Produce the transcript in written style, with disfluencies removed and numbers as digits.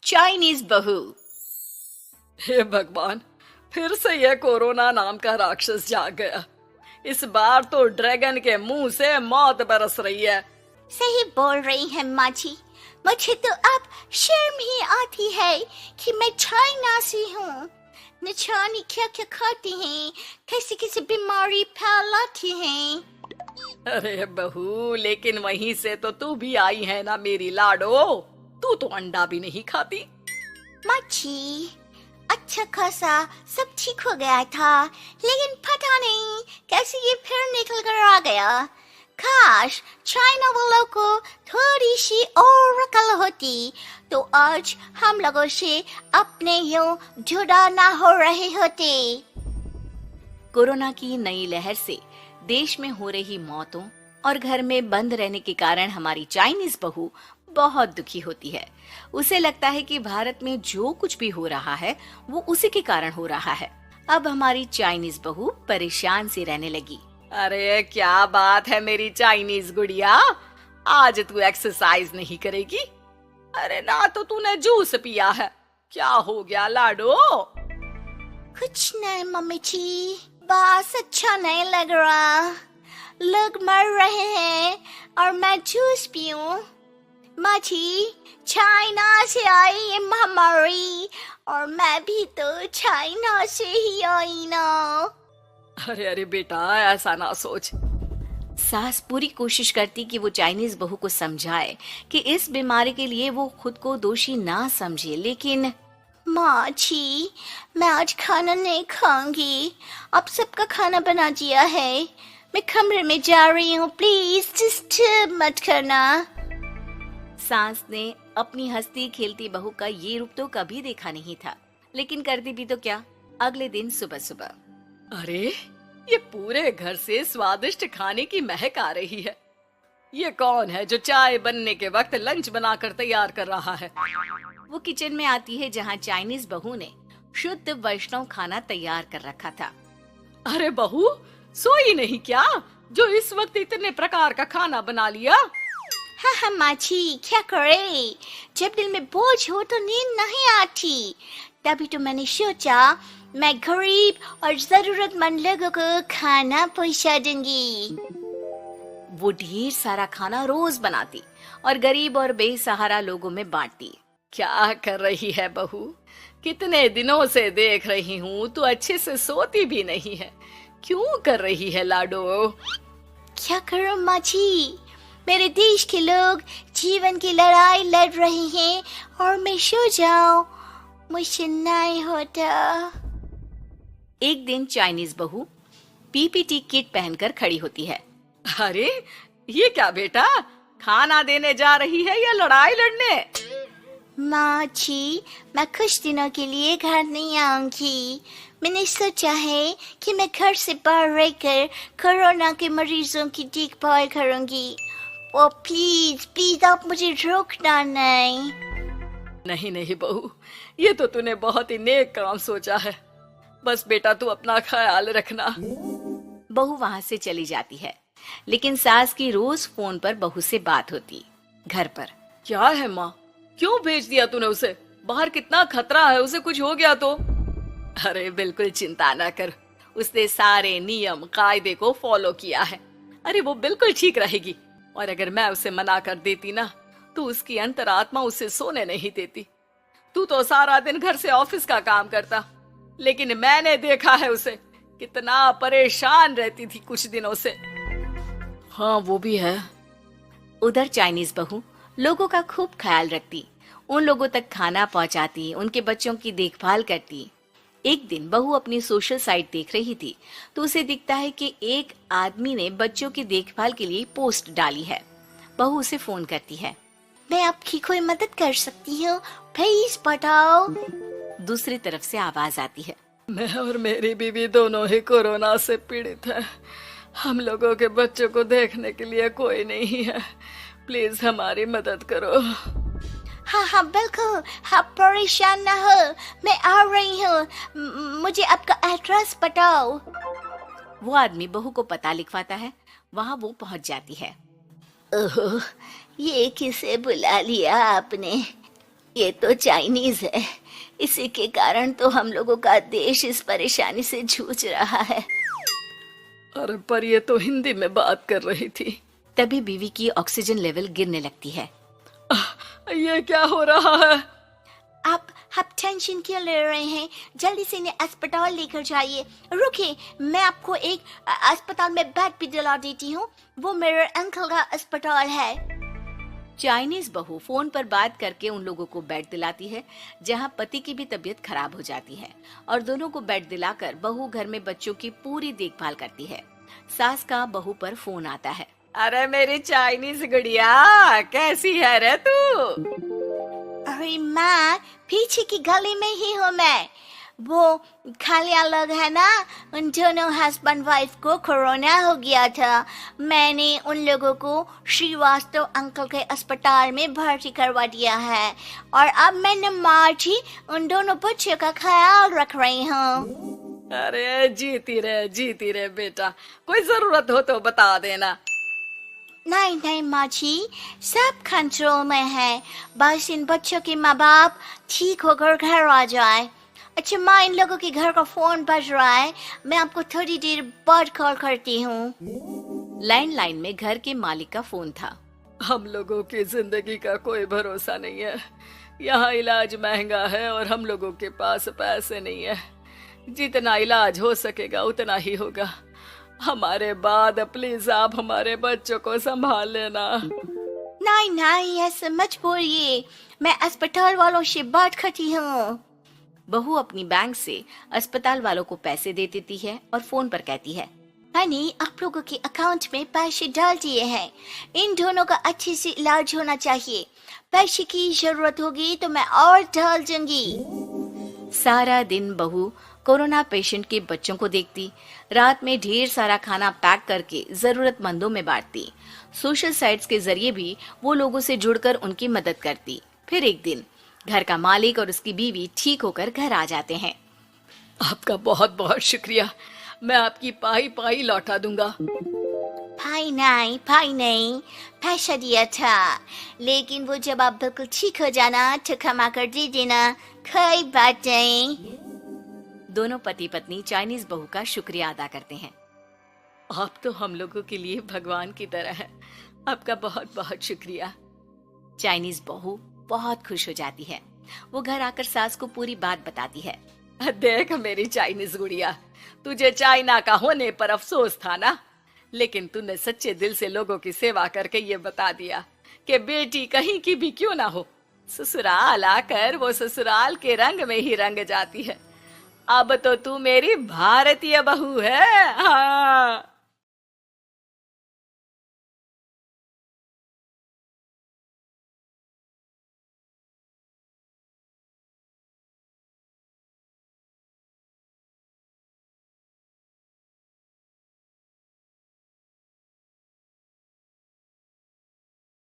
Chinese बहू। हे भगवान, फिर से यह कोरोना नाम का राक्षस जाग गया। इस बार तो ड्रैगन के मुंह से मौत बरस रही है। सही बोल रही है माँ जी। मुझे तो अब शर्म ही आती है कि मैं चाइना से हूँ। न जाने क्या क्या खाती हैं, कैसी कैसी बीमारी फैलाती हैं। अरे बहू, लेकिन वहीं से तो तू भी आई है ना मेरी लाडो। तू तो अंडा भी नहीं खाती। माँ जी, अच्छा खासा सब ठीक हो गया था, लेकिन पता नहीं कैसे ये फिर निकल कर आ गया। काश चाइना वालों को थोड़ी सी और अकल होती तो आज हम लोगों से अपने यूं जुदा ना हो रहे होते। कोरोना की नई लहर से देश में हो रही मौतों और घर में बंद रहने के कारण हमारी चाइनीज बहू बहुत दुखी होती है। उसे लगता है कि भारत में जो कुछ भी हो रहा है वो उसी के कारण हो रहा है। अब हमारी चाइनीज बहू परेशान सी रहने लगी। अरे क्या बात है मेरी चाइनीज गुड़िया, आज तू एक्सरसाइज नहीं करेगी? अरे ना तो तूने जूस पिया है। क्या हो गया लाडो? कुछ नहीं मम्मी जी, बस अच्छा नहीं लग रहा। लोग मर रहे हैं और मैं जूस पीऊं। माँ जी, चाइना से आई ये महामारी और मैं भी तो चाइना से ही आई ना। अरे अरे बेटा, ऐसा ना सोच। सास पूरी कोशिश करती कि वो चाइनीज बहू को समझाए कि इस बीमारी के लिए वो खुद को दोषी ना समझे, लेकिन माँ जी, मैं आज खाना नहीं खाऊंगी। अब सबका खाना बना दिया है। मैं कमरे में जा रही हूँ, प्लीज डिस्टर्ब मत करना। सास ने अपनी हंसती खेलती बहू का ये रूप तो कभी देखा नहीं था, लेकिन करती भी तो क्या। अगले दिन सुबह सुबह, अरे ये पूरे घर से स्वादिष्ट खाने की महक आ रही है। ये कौन है जो चाय बनने के वक्त लंच बनाकर तैयार कर रहा है? वो किचन में आती है जहाँ चाइनीज बहू ने शुद्ध वैष्णव खाना तैयार कर रखा था। अरे बहू, सोई नहीं क्या जो इस वक्त इतने प्रकार का खाना बना लिया? हाँ माँ जी, क्या करे, जब दिल में बोझ हो तो नींद नहीं आती। तभी तो मैंने सोचा मैं गरीब और जरूरतमंद लोगों को खाना पहुँचा दूंगी। वो ढेर सारा खाना रोज बनाती और गरीब और बेसहारा लोगों में बांटती। क्या कर रही है बहू? कितने दिनों से देख रही हूँ तू अच्छे से सोती भी नहीं है। क्यों कर रही है लाडो? क्या करूं माँ जी, मेरे देश के लोग जीवन की लड़ाई लड़ रहे हैं और मैं सो जाऊं, मुझसे नहीं होता। एक दिन चाइनीज बहू पीपीटी किट पहनकर खड़ी होती है। अरे ये क्या बेटा, खाना देने जा रही है या लड़ाई लड़ने? माँ जी, मैं कुछ दिनों के लिए घर नहीं आऊंगी। मैंने सोचा है कि मैं घर से बाहर रहकर कोरोना के मरीजों की देखभाल करूंगी। ओ प्लीज प्लीज आप मुझे रोकना नहीं। नहीं नहीं बहू, ये तो तूने बहुत ही नेक काम सोचा है। बस बेटा तू अपना ख्याल रखना। बहू वहाँ से चली जाती है, लेकिन सास की रोज फोन पर बहू से बात होती। घर पर क्या है माँ, क्यों भेज दिया तूने उसे? बाहर कितना खतरा है, उसे कुछ हो गया तो? अरे बिल्कुल चिंता ना कर, उसने सारे नियम कायदे को फॉलो किया है। अरे वो बिल्कुल ठीक रहेगी। और अगर मैं उसे मना कर देती ना तो उसकी अंतरात्मा उसे सोने नहीं देती। तू तो सारा दिन घर से ऑफिस का काम करता, लेकिन मैंने देखा है उसे कितना परेशान रहती थी कुछ दिनों से। हाँ वो भी है। उधर चाइनीज बहू लोगों का खूब ख्याल रखती, उन लोगों तक खाना पहुंचाती, उनके बच्चों की देखभाल करती। एक दिन बहू अपनी सोशल साइट देख रही थी तो उसे दिखता है कि एक आदमी ने बच्चों की देखभाल के लिए पोस्ट डाली है। बहू उसे फोन करती है। मैं आपकी कोई मदद कर सकती हूँ, प्लीज बताओ। दूसरी तरफ से आवाज आती है। मैं और मेरी बीवी दोनों ही कोरोना से पीड़ित हैं। हम लोगों के बच्चों को देखने के लिए कोई नहीं है, प्लीज हमारी मदद करो। हाँ बिल्कुल, आप परेशान ना हो, मैं आ रही हूँ, मुझे आपका एड्रेस बताओ। वो आदमी बहू को पता लिखवाता है। वहाँ वो पहुँच जाती है। ओह, ये किसे बुला लिया आपने? ये तो चाइनीज है, इसी के कारण तो हम लोगों का देश इस परेशानी से जूझ रहा है। अरे पर ये तो हिंदी में बात कर रही थी। तभी बीवी की ऑक्सीजन लेवल गिरने लगती है। ये क्या हो रहा है? आप टेंशन क्यों ले रहे हैं? जल्दी से इन्हें अस्पताल लेकर जाइए। रुकिए, मैं आपको एक अस्पताल में बेड भी दिला देती हूँ। वो मेरे अंकल का अस्पताल है। चाइनीज बहू फोन पर बात करके उन लोगों को बेड दिलाती है, जहाँ पति की भी तबीयत खराब हो जाती है और दोनों को बेड दिलाकर बहू घर में बच्चों की पूरी देखभाल करती है। सास का बहू पर फोन आता है। अरे मेरी चाइनीज गुड़िया, कैसी है रे तू? अरे माँ, पीछे की गली में ही हूँ मैं। वो खालिया लोग है ना, उन दोनों हस्बैंड वाइफ को कोरोना हो गया था। मैंने उन लोगों को श्रीवास्तव अंकल के अस्पताल में भर्ती करवा दिया है और अब मैं माँ जी उन दोनों बच्चों का ख्याल रख रही हूँ। अरे जीती रहे बेटा, कोई जरूरत हो तो बता देना। नहीं नहीं माँ जी, सब कंट्रोल में है। बस इन बच्चों के माँ बाप ठीक होकर घर आ जाए। अच्छा माँ, इन लोगों के घर का फोन बज रहा है, मैं आपको थोड़ी देर बाद कॉल करती हूँ। लैंडलाइन में घर के मालिक का फोन था। हम लोगों की जिंदगी का कोई भरोसा नहीं है। यहाँ इलाज महंगा है और हम लोगों के पास पैसे नहीं है। जितना इलाज हो सकेगा उतना ही होगा। हमारे बाद प्लीज आप हमारे बच्चों को संभाल लेना। नहीं नहीं, ऐसे मत बोलिए, मैं अस्पताल वालों से बात करती हूँ। बहू अपनी बैंक से अस्पताल वालों को पैसे दे देती है और फोन पर कहती है, हनी आप लोगों के अकाउंट में पैसे डाल दिए हैं। इन दोनों का अच्छे से इलाज होना चाहिए। पैसे की जरूरत होगी तो मैं और डाल दूंगी। सारा दिन बहू कोरोना पेशेंट के बच्चों को देखती, रात में ढेर सारा खाना पैक करके जरूरतमंदों में बांटती। सोशल साइट्स के जरिए भी वो लोगों से जुड़कर उनकी मदद करती। फिर एक दिन घर का मालिक और उसकी बीवी ठीक होकर घर आ जाते हैं। आपका बहुत बहुत शुक्रिया, मैं आपकी पाई पाई लौटा दूंगा। भाई नहीं, पैसा दिया था, लेकिन वो जब आप बिल्कुल ठीक हो जाना तो कमा कर दे देना, कोई बात नहीं। दोनों पति पत्नी चाइनीज बहू का शुक्रिया अदा करते हैं। आप तो हम लोगों के लिए भगवान की तरह है, आपका बहुत बहुत शुक्रिया। चाइनीज बहू बहुत खुश हो जाती है। वो घर आकर सास को पूरी बात बताती है। देख मेरी चाइनीज गुड़िया, तुझे चाइना का होने पर अफसोस था ना, लेकिन तूने सच्चे दिल से लोगों की सेवा करके ये बता दिया कि बेटी कहीं की भी क्यों ना हो, ससुराल आकर वो ससुराल के रंग में ही रंग जाती है। अब तो तू मेरी भारतीय बहू है। हाँ।